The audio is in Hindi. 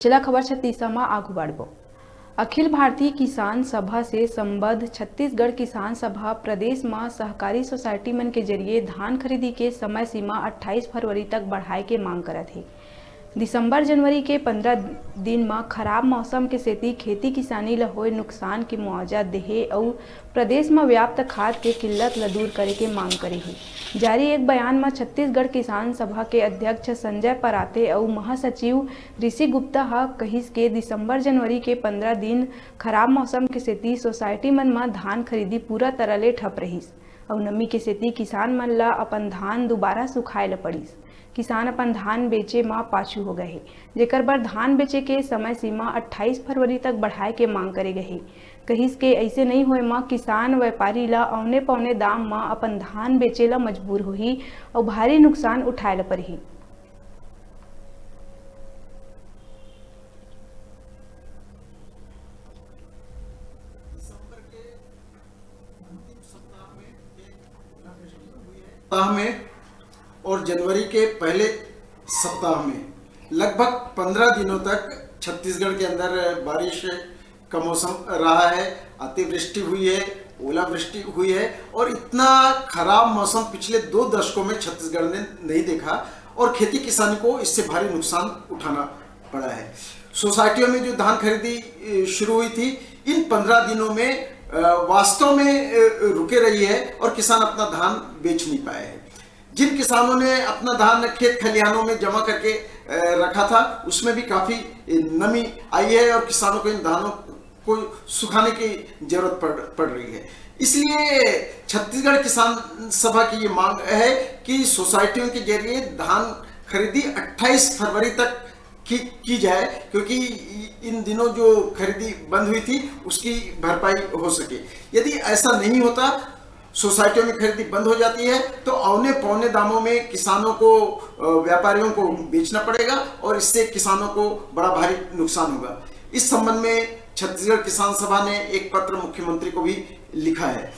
जिला खबर छत्तीसगढ़ में आगू बढ़बो। अखिल भारतीय किसान सभा से संबद्ध छत्तीसगढ़ किसान सभा प्रदेश में सहकारी सोसाइटी मन के जरिए धान खरीदी के समय सीमा 28 फरवरी तक बढ़ाए के मांग करत है। दिसंबर जनवरी के 15 दिन में खराब मौसम के सेती खेती किसानी ल होए नुकसान के मुआवजा देहे और प्रदेश में व्याप्त खाद के किल्लत ल दूर करे के मांग करे है। जारी एक बयान में छत्तीसगढ़ किसान सभा के अध्यक्ष संजय पराते और महासचिव ऋषि गुप्ता ह कहिस के दिसंबर जनवरी के 15 दिन खराब मौसम के सेती सोसाइटी मन में धान खरीदी पूरा तरह ले ठप रहिस और नमी के सेती किसान मन ला अपन धान दोबारा सुखाए ल पड़िस। किसान अपन धान बेचे में पाछू हो गए, जेकर बर धान बेचे के समय सीमा 28 फरवरी तक बढ़ाए के मांग करे गए। कहिस के ऐसे नहीं होए में किसान व्यापारी ला औने पौने दाम में अपन धान बेचे ला मजबूर होही और भारी नुकसान उठाए ला पड़ही। में और जनवरी के पहले सप्ताह में लगभग 15 दिनों तक छत्तीसगढ़ के अंदर बारिश का मौसम रहा है। अतिवृष्टि हुई है, ओलावृष्टि हुई है और इतना खराब मौसम पिछले 2 दशकों में छत्तीसगढ़ ने नहीं देखा और खेती किसानी को इससे भारी नुकसान उठाना पड़ा है। सोसाइटियों में जो धान खरीदी शुरू हुई थी, इन 15 दिनों में वास्तव में रुके रही है और किसान अपना धान बेच नहीं पाए हैं। जिन किसानों ने अपना धान खेत खलिहानों में जमा करके रखा था, उसमें भी काफी नमी आई है और किसानों को इन धानों को सुखाने की जरूरत पड़ रही है। इसलिए छत्तीसगढ़ किसान सभा की ये मांग है कि सोसाइटियों के जरिए धान खरीदी 28 फरवरी तक की जाए, क्योंकि इन दिनों जो खरीदी बंद हुई थी उसकी भरपाई हो सके। यदि ऐसा नहीं होता, सोसाइटियों में खरीदी बंद हो जाती है, तो औने पौने दामों में किसानों को, व्यापारियों को बेचना पड़ेगा और इससे किसानों को बड़ा भारी नुकसान होगा। इस संबंध में छत्तीसगढ़ किसान सभा ने एक पत्र मुख्यमंत्री को भी लिखा है।